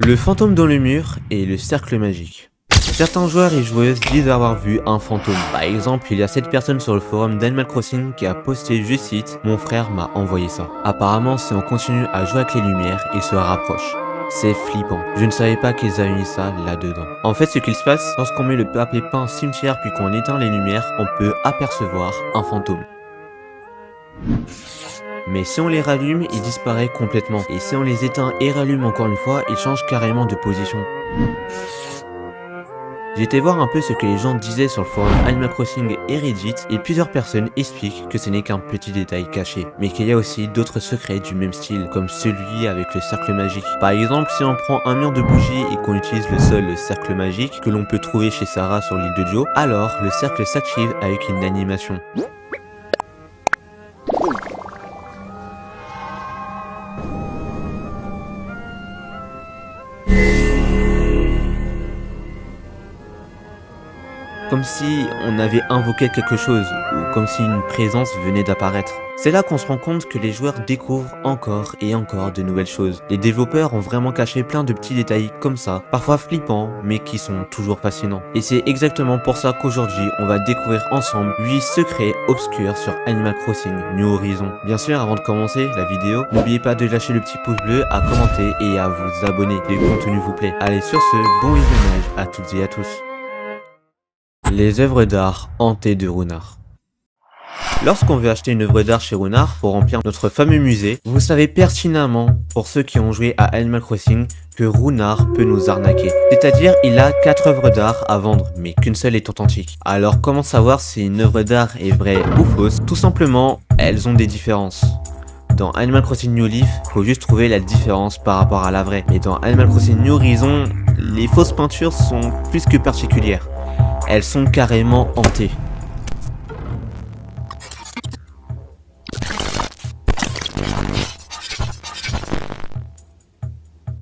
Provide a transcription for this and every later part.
Le fantôme dans le mur et le cercle magique. Certains joueurs et joueuses disent avoir vu un fantôme. Par exemple, il y a cette personne sur le forum d'Animal Crossing qui a posté, je cite, « Mon frère m'a envoyé ça ». Apparemment, si on continue à jouer avec les lumières, il se rapproche. C'est flippant. Je ne savais pas qu'ils avaient mis ça là-dedans. En fait, ce qu'il se passe, lorsqu'on met le papier peint cimetière puis qu'on éteint les lumières, on peut apercevoir un fantôme. Mais si on les rallume, il disparaît complètement. Et si on les éteint et rallume encore une fois, il change carrément de position. J'ai été voir un peu ce que les gens disaient sur le forum Animal Crossing et Reddit, et plusieurs personnes expliquent que ce n'est qu'un petit détail caché, mais qu'il y a aussi d'autres secrets du même style, comme celui avec le cercle magique. Par exemple, si on prend un mur de bougies et qu'on utilise le seul cercle magique, que l'on peut trouver chez Sarah sur l'île de Joe, alors le cercle s'active avec une animation. Comme si on avait invoqué quelque chose, ou comme si une présence venait d'apparaître. C'est là qu'on se rend compte que les joueurs découvrent encore et encore de nouvelles choses. Les développeurs ont vraiment caché plein de petits détails comme ça, parfois flippants, mais qui sont toujours fascinants. Et c'est exactement pour ça qu'aujourd'hui, on va découvrir ensemble 8 secrets obscurs sur Animal Crossing New Horizons. Bien sûr, avant de commencer la vidéo, n'oubliez pas de lâcher le petit pouce bleu, à commenter et à vous abonner si le contenu vous plaît. Allez, sur ce, bon visionnage à toutes et à tous. Les œuvres d'art hantées de Runar. Lorsqu'on veut acheter une œuvre d'art chez Runar pour remplir notre fameux musée, vous savez pertinemment, pour ceux qui ont joué à Animal Crossing, que Runar peut nous arnaquer. C'est-à-dire, il a 4 œuvres d'art à vendre, mais qu'une seule est authentique. Alors comment savoir si une œuvre d'art est vraie ou fausse? Tout simplement, elles ont des différences. Dans Animal Crossing New Leaf, faut juste trouver la différence par rapport à la vraie. Mais dans Animal Crossing New Horizons, les fausses peintures sont plus que particulières. Elles sont carrément hantées.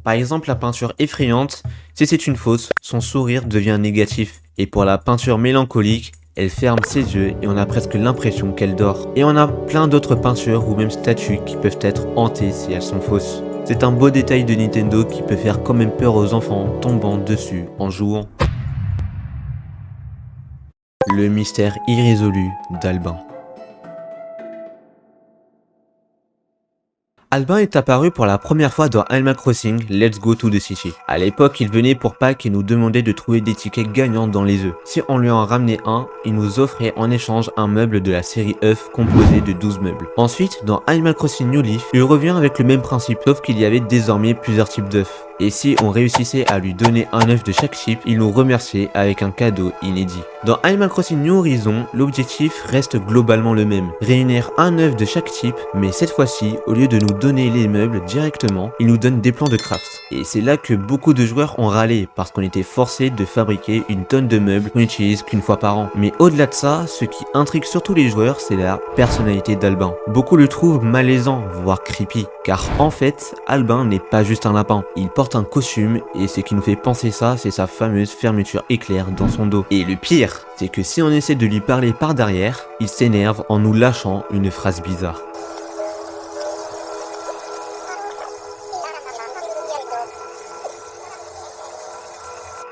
Par exemple, la peinture effrayante, si c'est une fausse, son sourire devient négatif. Et pour la peinture mélancolique, elle ferme ses yeux et on a presque l'impression qu'elle dort. Et on a plein d'autres peintures ou même statues qui peuvent être hantées si elles sont fausses. C'est un beau détail de Nintendo qui peut faire quand même peur aux enfants tombant dessus en jouant. Le mystère irrésolu d'Albin. Albin est apparu pour la première fois dans Animal Crossing Let's Go to the City. À l'époque, il venait pour Pâques et nous demandait de trouver des tickets gagnants dans les œufs. Si on lui en ramenait un, il nous offrait en échange un meuble de la série œufs composé de 12 meubles. Ensuite, dans Animal Crossing New Leaf, il revient avec le même principe, sauf qu'il y avait désormais plusieurs types d'œufs. Et si on réussissait à lui donner un œuf de chaque type, il nous remerciait avec un cadeau inédit. Dans Animal Crossing New Horizons, l'objectif reste globalement le même. Réunir un œuf de chaque type, mais cette fois-ci, au lieu de nous donner les meubles directement, il nous donne des plans de craft. Et c'est là que beaucoup de joueurs ont râlé, parce qu'on était forcé de fabriquer une tonne de meubles qu'on n'utilise qu'une fois par an. Mais au-delà de ça, ce qui intrigue surtout les joueurs, c'est la personnalité d'Albin. Beaucoup le trouvent malaisant, voire creepy, car en fait, Albin n'est pas juste un lapin. Il porte un costume et ce qui nous fait penser ça, c'est sa fameuse fermeture éclair dans son dos. Et le pire, c'est que si on essaie de lui parler par derrière, il s'énerve en nous lâchant une phrase bizarre.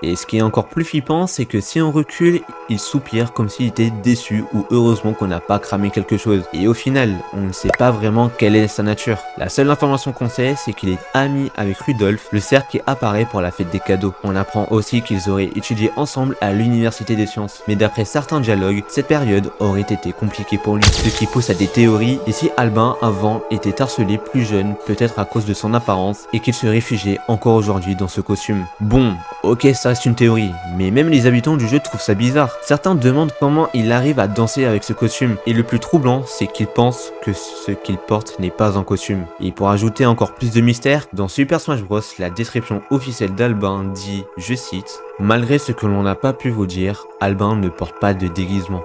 Et ce qui est encore plus flippant, c'est que si on recule, il soupire comme s'il était déçu ou heureusement qu'on n'a pas cramé quelque chose. Et au final, on ne sait pas vraiment quelle est sa nature. La seule information qu'on sait, c'est qu'il est ami avec Rudolph, le cerf qui apparaît pour la fête des cadeaux. On apprend aussi qu'ils auraient étudié ensemble à l'université des sciences. Mais d'après certains dialogues, cette période aurait été compliquée pour lui. Ce qui pousse à des théories, et si Albin avant était harcelé plus jeune, peut-être à cause de son apparence, et qu'il se réfugiait encore aujourd'hui dans ce costume. Bon, ok, ça reste une théorie, mais même les habitants du jeu trouvent ça bizarre. Certains demandent comment il arrive à danser avec ce costume, et le plus troublant, c'est qu'ils pensent que ce qu'il porte n'est pas un costume. Et pour ajouter encore plus de mystère, dans Super Smash Bros, la description officielle d'Albin dit, je cite, « Malgré ce que l'on n'a pas pu vous dire, Albin ne porte pas de déguisement.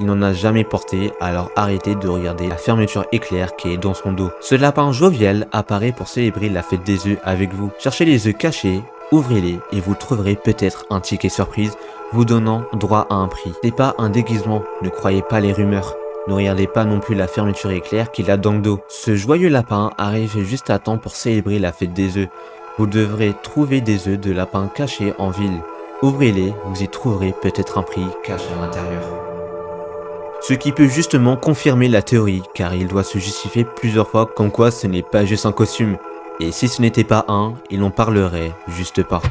Il n'en a jamais porté, alors arrêtez de regarder la fermeture éclair qui est dans son dos. Ce lapin jovial apparaît pour célébrer la fête des œufs avec vous. Cherchez les œufs cachés, ouvrez-les et vous trouverez peut-être un ticket surprise vous donnant droit à un prix. C'est pas un déguisement, ne croyez pas les rumeurs. Ne regardez pas non plus la fermeture éclair qu'il a dans le dos. Ce joyeux lapin arrive juste à temps pour célébrer la fête des œufs. Vous devrez trouver des œufs de lapin cachés en ville. Ouvrez-les, vous y trouverez peut-être un prix caché à l'intérieur. Ce qui peut justement confirmer la théorie, car il doit se justifier plusieurs fois comme quoi ce n'est pas juste un costume. Et si ce n'était pas un, il en parlerait juste pas.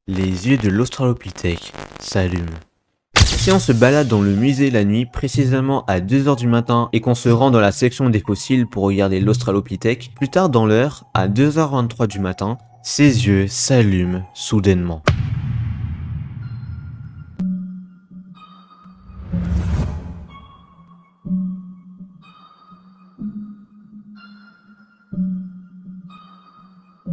Les yeux de l'Australopithèque s'allument. Si on se balade dans le musée la nuit, précisément à 2 h du matin, et qu'on se rend dans la section des fossiles pour regarder l'Australopithèque, plus tard dans l'heure, à 2 h 23 du matin, ses yeux s'allument soudainement.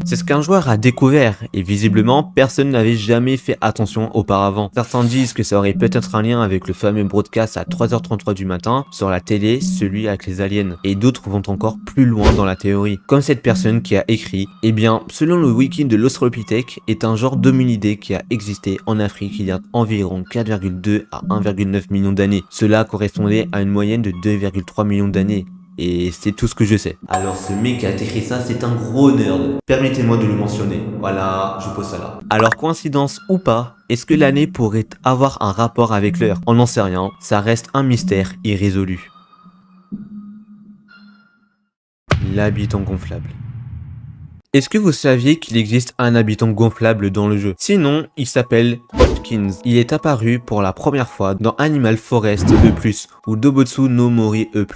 C'est ce qu'un joueur a découvert, et visiblement personne n'avait jamais fait attention auparavant. Certains disent que ça aurait peut-être un lien avec le fameux broadcast à 3 h 33 du matin sur la télé, celui avec les aliens, et d'autres vont encore plus loin dans la théorie. Comme cette personne qui a écrit, eh bien, selon le wiki de l'Australopithèque, est un genre d'hominidé qui a existé en Afrique il y a environ 4,2 à 1,9 millions d'années. Cela correspondait à une moyenne de 2,3 millions d'années. Et c'est tout ce que je sais. Alors ce mec qui a écrit ça, c'est un gros nerd. Permettez-moi de le mentionner. Voilà, je pose ça là. Alors coïncidence ou pas, est-ce que l'année pourrait avoir un rapport avec l'heure? On n'en sait rien, ça reste un mystère irrésolu. L'habitant gonflable. Est-ce que vous saviez qu'il existe un habitant gonflable dans le jeu? Sinon, il s'appelle Hopkins. Il est apparu pour la première fois dans Animal Forest E+, ou Dobotsu no Mori E+,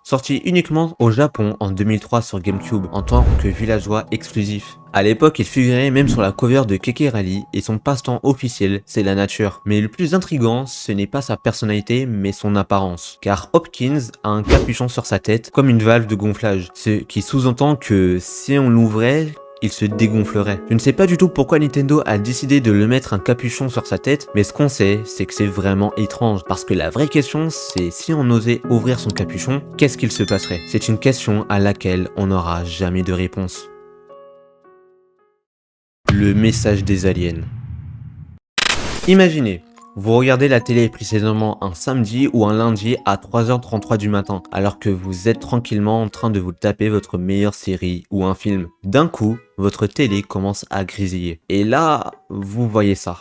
sorti uniquement au Japon en 2003 sur GameCube en tant que villageois exclusif. À l'époque, il figurait même sur la cover de Keke Rally et son passe-temps officiel, c'est la nature. Mais le plus intriguant, ce n'est pas sa personnalité, mais son apparence. Car Hopkins a un capuchon sur sa tête, comme une valve de gonflage. Ce qui sous-entend que si on l'ouvrait, il se dégonflerait. Je ne sais pas du tout pourquoi Nintendo a décidé de le mettre un capuchon sur sa tête, mais ce qu'on sait, c'est que c'est vraiment étrange. Parce que la vraie question, c'est si on osait ouvrir son capuchon, qu'est-ce qu'il se passerait? C'est une question à laquelle on n'aura jamais de réponse. Le message des aliens. Imaginez, vous regardez la télé précisément un samedi ou un lundi à 3 h 33 du matin, alors que vous êtes tranquillement en train de vous taper votre meilleure série ou un film. D'un coup, votre télé commence à grésiller. Et là, vous voyez ça.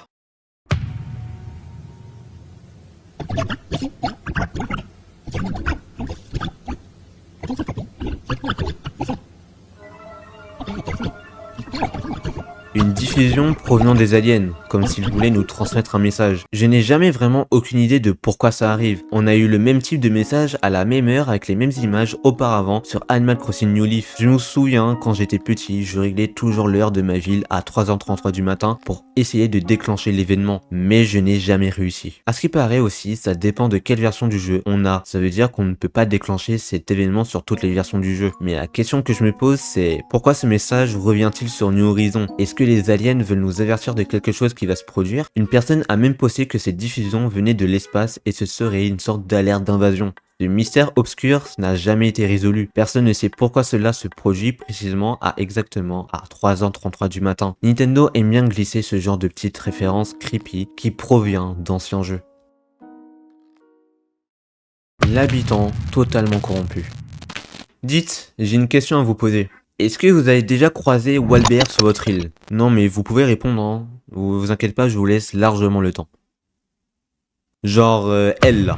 Une diffusion provenant des aliens, comme s'ils voulaient nous transmettre un message. Je n'ai jamais vraiment aucune idée de pourquoi ça arrive. On a eu le même type de message à la même heure avec les mêmes images auparavant sur Animal Crossing New Leaf. Je me souviens, quand j'étais petit, je réglais toujours l'heure de ma ville à 3 h 33 du matin pour essayer de déclencher l'événement, mais je n'ai jamais réussi. À ce qui paraît aussi, ça dépend de quelle version du jeu on a. Ça veut dire qu'on ne peut pas déclencher cet événement sur toutes les versions du jeu. Mais la question que je me pose, c'est pourquoi ce message revient-il sur New Horizons? Est-ce que les aliens veulent nous avertir de quelque chose qui va se produire? Une personne a même posté que cette diffusion venait de l'espace et ce serait une sorte d'alerte d'invasion. Le mystère obscur n'a jamais été résolu. Personne ne sait pourquoi cela se produit précisément à 3 h 33 du matin. Nintendo aime bien glisser ce genre de petites références creepy qui provient d'anciens jeux. L'habitant totalement corrompu. Dites, j'ai une question à vous poser. Est-ce que vous avez déjà croisé Walbert sur votre île? Non mais vous pouvez répondre, hein. Vous inquiétez pas, je vous laisse largement le temps. Genre elle là.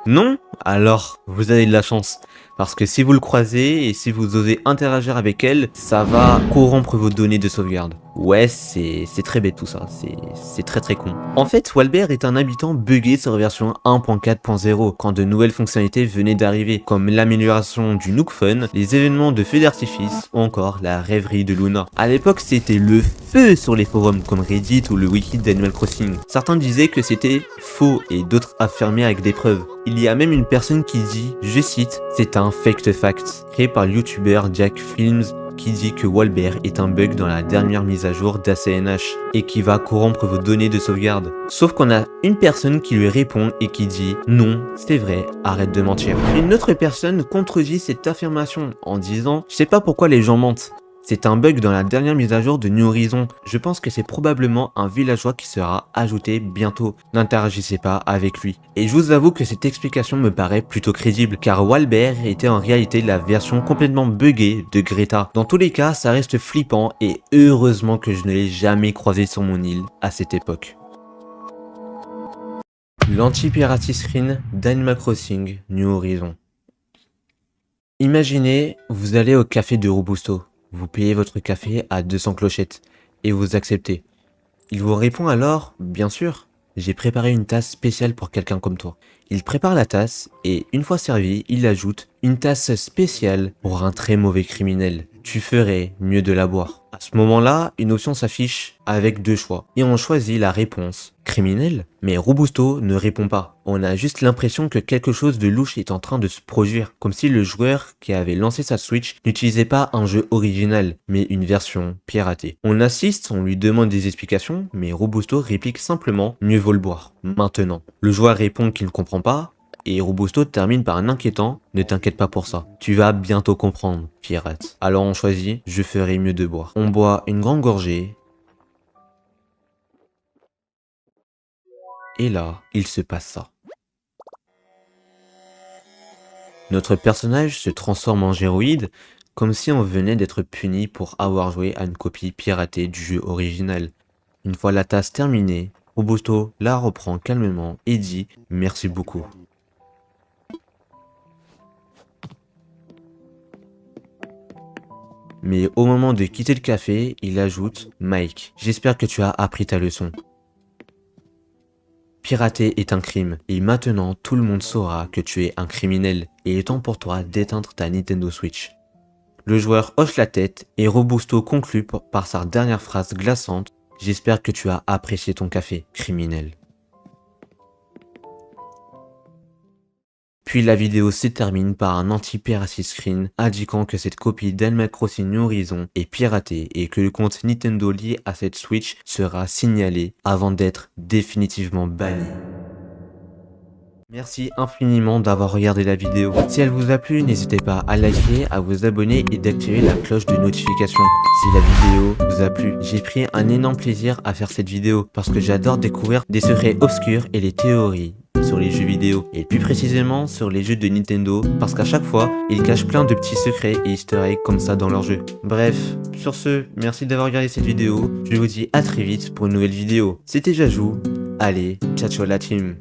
Non? Alors, vous avez de la chance. Parce que si vous le croisez et si vous osez interagir avec elle, ça va corrompre vos données de sauvegarde. Ouais, c'est très bête tout ça, c'est très con. En fait, Walbert est un habitant buggé sur version 1.4.0 quand de nouvelles fonctionnalités venaient d'arriver, comme l'amélioration du Nook Fun, les événements de feux d'artifice ou encore la rêverie de Luna. À l'époque, c'était le feu sur les forums comme Reddit ou le wiki d'Animal Crossing. Certains disaient que c'était faux et d'autres affirmaient avec des preuves. Il y a même une personne qui dit, je cite, c'est un fake fact, créé par le youtubeur Jack Films, qui dit que Walbert est un bug dans la dernière mise à jour d'ACNH et qui va corrompre vos données de sauvegarde. Sauf qu'on a une personne qui lui répond et qui dit non, c'est vrai, arrête de mentir. Une autre personne contredit cette affirmation en disant je sais pas pourquoi les gens mentent. C'est un bug dans la dernière mise à jour de New Horizons. Je pense que c'est probablement un villageois qui sera ajouté bientôt. N'interagissez pas avec lui. Et je vous avoue que cette explication me paraît plutôt crédible, car Walbert était en réalité la version complètement buggée de Greta. Dans tous les cas, ça reste flippant et heureusement que je ne l'ai jamais croisé sur mon île à cette époque. L'anti-piracy screen d'Animal Crossing New Horizons. Imaginez, vous allez au café de Robusto. Vous payez votre café à 200 clochettes et vous acceptez. Il vous répond alors, bien sûr, j'ai préparé une tasse spéciale pour quelqu'un comme toi. Il prépare la tasse et une fois servi, il ajoute une tasse spéciale pour un très mauvais criminel. Tu ferais mieux de la boire. À ce moment-là, une option s'affiche avec deux choix et on choisit la réponse criminel. Mais Robusto ne répond pas. On a juste l'impression que quelque chose de louche est en train de se produire, comme si le joueur qui avait lancé sa Switch n'utilisait pas un jeu original, mais une version piratée. On assiste, on lui demande des explications, mais Robusto réplique simplement « mieux vaut le boire, maintenant ». Le joueur répond qu'il ne comprend pas, et Robusto termine par un inquiétant « Ne t'inquiète pas pour ça, tu vas bientôt comprendre, pirate ». Alors on choisit « Je ferai mieux de boire ». On boit une grande gorgée, et là, il se passe ça. Notre personnage se transforme en géroïde, comme si on venait d'être puni pour avoir joué à une copie piratée du jeu original. Une fois la tasse terminée, Robusto la reprend calmement et dit « Merci beaucoup ». Mais au moment de quitter le café, il ajoute « Mike, j'espère que tu as appris ta leçon ». Pirater est un crime, et maintenant tout le monde saura que tu es un criminel, et il est temps pour toi d'éteindre ta Nintendo Switch. Le joueur hoche la tête, et Robusto conclut par sa dernière phrase glaçante « J'espère que tu as apprécié ton café, criminel ». Puis la vidéo se termine par un anti-piracy screen indiquant que cette copie d'Animal Crossing New Horizons est piratée et que le compte Nintendo lié à cette Switch sera signalé avant d'être définitivement banni. Merci infiniment d'avoir regardé la vidéo. Si elle vous a plu, n'hésitez pas à liker, à vous abonner et d'activer la cloche de notification. Si la vidéo vous a plu, j'ai pris un énorme plaisir à faire cette vidéo parce que j'adore découvrir des secrets obscurs et les théories sur les jeux vidéo et plus précisément sur les jeux de Nintendo parce qu'à chaque fois, ils cachent plein de petits secrets et easter eggs comme ça dans leurs jeux. Bref, sur ce, merci d'avoir regardé cette vidéo. Je vous dis à très vite pour une nouvelle vidéo. C'était Jajou. Allez, ciao ciao la team.